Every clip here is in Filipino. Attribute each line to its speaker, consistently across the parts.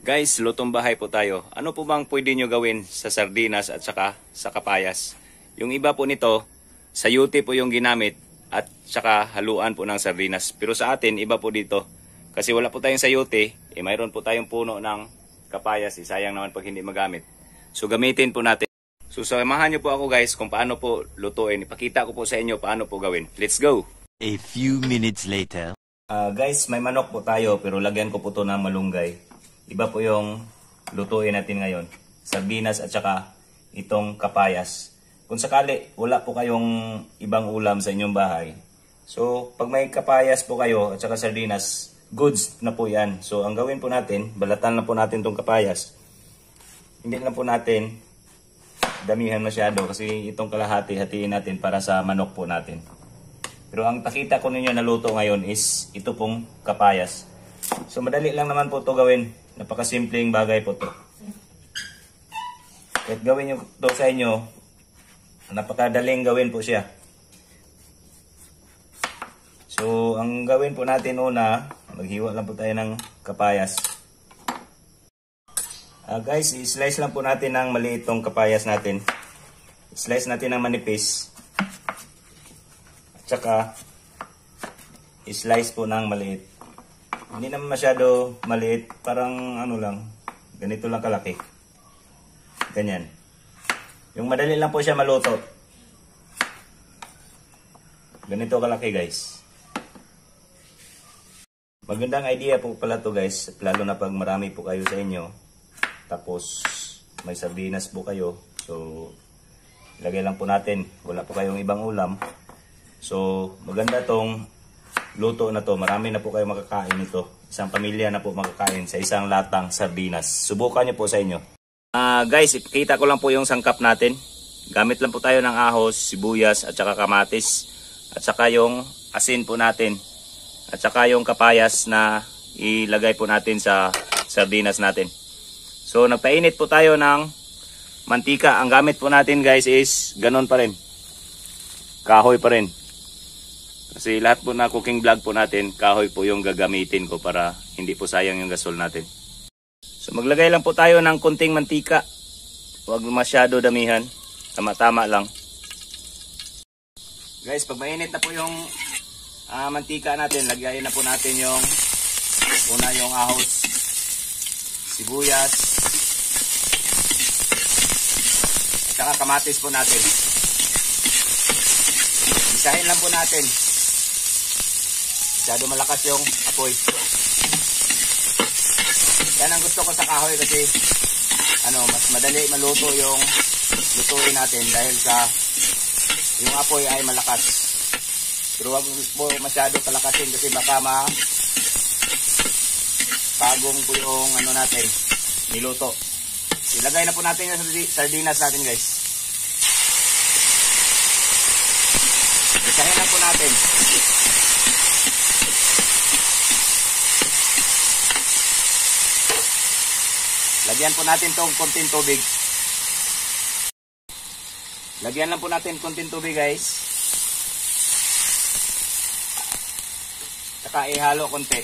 Speaker 1: Guys, lutong bahay po tayo. Ano po bang pwede nyo gawin sa sardinas at saka sa kapayas? Yung iba po nito, sayote po yung ginamit at saka haluan po ng sardinas. Pero sa atin, iba po dito. Kasi wala po tayong sayote, mayroon po tayong puno ng kapayas. Sayang naman pag hindi magamit. So gamitin po natin. So samahan nyo po ako guys kung paano po lutuin. Ipakita ko po sa inyo paano po gawin. Let's go!
Speaker 2: A few minutes later.
Speaker 1: Guys, may manok po tayo pero lagyan ko po to ng malunggay. Iba po yung lutuin natin ngayon. Sardinas at saka itong kapayas. Kung sakali wala po kayong ibang ulam sa inyong bahay. So pag may kapayas po kayo at saka sardinas, goods na po yan. So ang gawin po natin, balatan na po natin itong kapayas. Hindi na po natin damihan masyado kasi itong kalahati hatiin natin para sa manok po natin. Pero ang nakita ko ninyo na luto ngayon is ito pong kapayas. So madali lang naman po ito gawin. Napakasimpleng bagay po ito. Kahit gawin nyo ito sa inyo, napakadaling gawin po siya. So ang gawin po natin una, maghiwa lang po tayo ng kapayas. Guys, i-slice lang po natin ng maliit itong kapayas natin. I-slice natin ng manipis. At saka i-slice po ng maliit. Hindi naman masyado maliit, parang ano lang, ganito lang kalaki. Ganyan. Yung madali lang po siya maluto. Ganito kalaki guys. Magandang idea po pala to guys, lalo na pag marami po kayo sa inyo. Tapos may sardinas po kayo. So ilagay lang po natin, wala po kayong ibang ulam. So maganda tong luto na to, marami na po kayo makakain nito. Isang pamilya na po makakain sa isang latang sardinas. Subukan nyo po sa inyo. Guys, ipakita ko lang po yung sangkap natin. Gamit lang po tayo ng ahos, sibuyas at saka kamatis. At saka yung asin po natin. At saka yung kapayas na ilagay po natin sa sardinas natin. So nagpainit po tayo ng mantika. Ang gamit po natin guys is ganon pa rin. Kahoy pa rin. Kasi lahat po na cooking vlog po natin, kahoy po yung gagamitin ko para hindi po sayang yung gasol natin. So maglagay lang po tayo ng kunting mantika. Huwag masyado damihan. Tama-tama lang. Guys, pag mainit na po yung mantika natin, lagyan na po natin yung una yung ahos, sibuyas, at saka kamatis po natin. Isahin lang po natin. Masyado malakas yung apoy. Yan ang gusto ko sa kahoy kasi mas madali maluto yung lutuin natin dahil sa yung apoy ay malakas. Pero wag po masyado palakasin kasi baka bagong po yung natin niluto. Ilagay na po natin yung sardinas natin guys. Isahin lang po natin. Lagyan po natin itong konting tubig. Lagyan lang po natin konting tubig guys. Saka ihalo konti.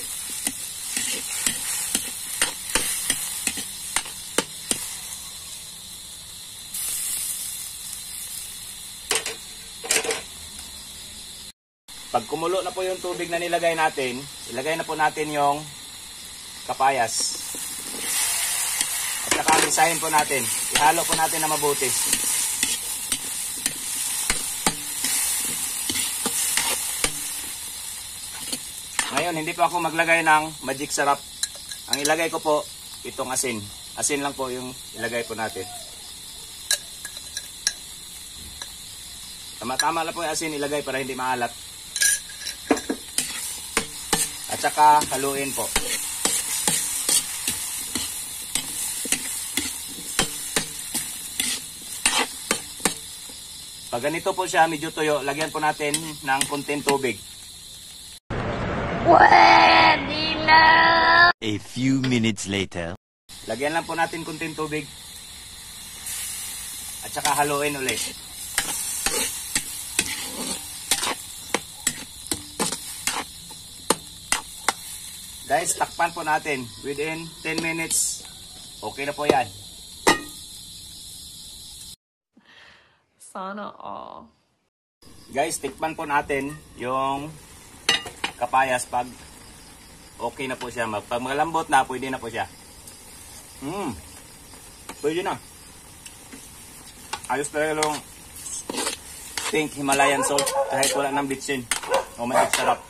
Speaker 1: Pag kumulo na po yung tubig na nilagay natin, ilagay na po natin yung kapayas. At saka misahin po natin. Ihalo po natin na mabuti. Ngayon, hindi pa ako maglagay ng magic sarap. Ang ilagay ko po, itong asin. Asin lang po yung ilagay po natin. Tama-tama lang po yung asin ilagay para hindi maalat. At saka haluin po. Pag ganito po siya, medyo tuyo, lagyan po natin ng konting tubig.
Speaker 2: Pwede na! A few minutes later.
Speaker 1: Lagyan lang po natin konting tubig. At saka haluin ulit. Guys, takpan po natin. Within 10 minutes, Okay na po yan.
Speaker 3: Sana all.
Speaker 1: Guys, tikman po natin yung kapayas pag okay na po siya. Pag malambot na, pwede na po siya. Pwede na. Ayos talaga yung pink Himalayan salt kahit wala ng bitsin. O sarap.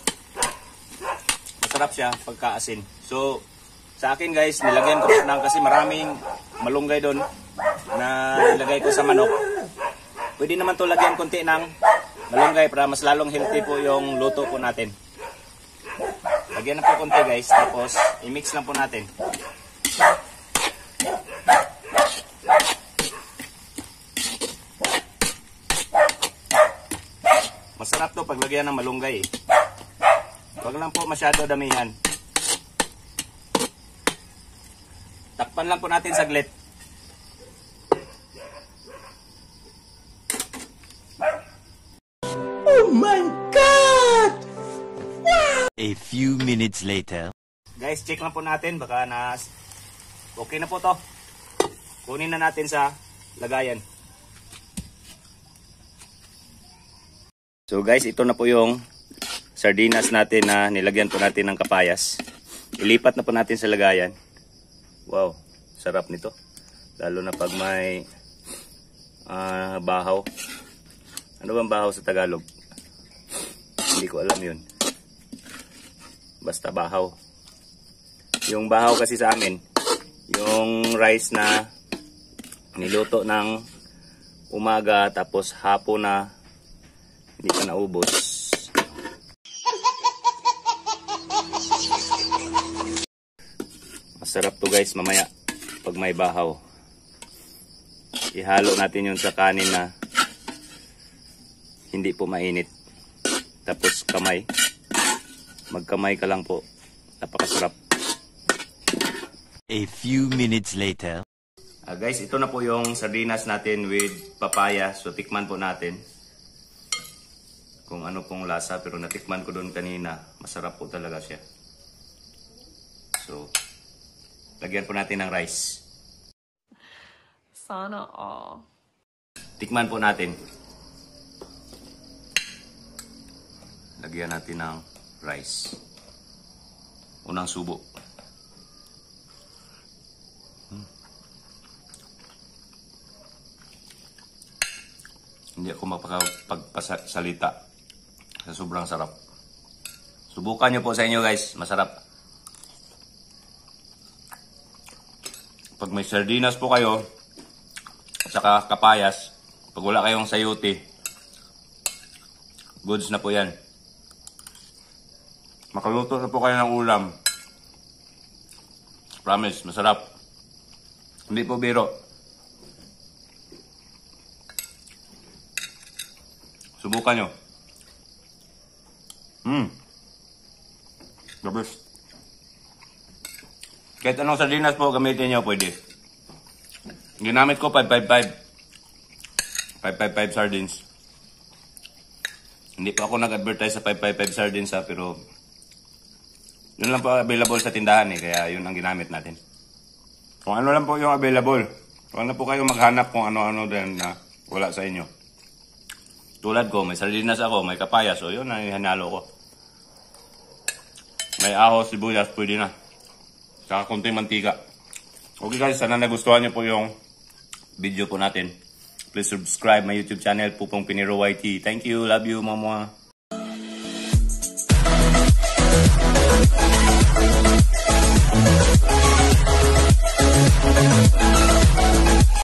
Speaker 1: Masarap siya pagka-asin. So, sa akin guys, nilagyan ko ng kasi maraming malunggay doon na nilagay ko sa manok. Pwede naman to lagyan konti ng malunggay para mas lalong healthy po yung luto po natin. Lagyan na po konti guys, tapos i-mix lang po natin. Masarap to pag lagyan ng malunggay eh. Huwag lang po masyado damihan. Takpan lang po natin saglit.
Speaker 2: Oh my God! Wow! A few minutes later.
Speaker 1: Guys, check lang po natin. Baka okay na po to. Kunin na natin sa lagayan. So guys, ito na po yung sardinas natin na nilagyan po natin ng kapayas. Ilipat na po natin sa lagayan. Wow, sarap nito. Lalo na pag may bahaw. Ano bang bahaw sa Tagalog? Hindi ko alam yun. Basta bahaw. Yung bahaw kasi sa amin, yung rice na niluto ng umaga tapos hapon na hindi pa naubos. Masarap to guys mamaya pag may bahaw. Ihalo natin yun sa kanin na hindi po mainit. Tapos kamay. Magkamay ka lang po. Napakasarap.
Speaker 2: A few minutes later.
Speaker 1: Guys, ito na po yung sardinas natin with papaya. So tikman po natin kung ano pong lasa. Pero natikman ko doon kanina. Masarap po talaga siya. So, lagyan po natin ng rice.
Speaker 3: Sana all.
Speaker 1: Tikman po natin. Lagyan natin ng rice. Unang subo. Hindi ako mapagpasalita sa sobrang sarap. Subukan nyo po sa inyo guys. Masarap. Pag may sardinas po kayo, at saka kapayas, pag wala kayong sayuti, goods na po yan. Makaluto na po kayo ng ulam. Promise, masarap. Hindi po biro. Subukan nyo. The best. Kahit anong sardinas po gamitin nyo, pwede. Ginamit ko 555. 555 sardines. Hindi pa ako nag-advertise sa 555 sardines ha, pero yun lang po available sa tindahan eh, kaya yun ang ginamit natin. Kung ano lang po yung available, huwag na po kayo maghanap kung ano-ano din na wala sa inyo. Tulad ko, may sardinas ako, may kapayas, so yun ang hinalo ko. May ahos, sibuyas, pwede na. Saka kunting mantika. Okay guys, sana nagustuhan nyo po yung video po natin. Please subscribe my YouTube channel, Pupong Pinero YT. Thank you, love you, mama.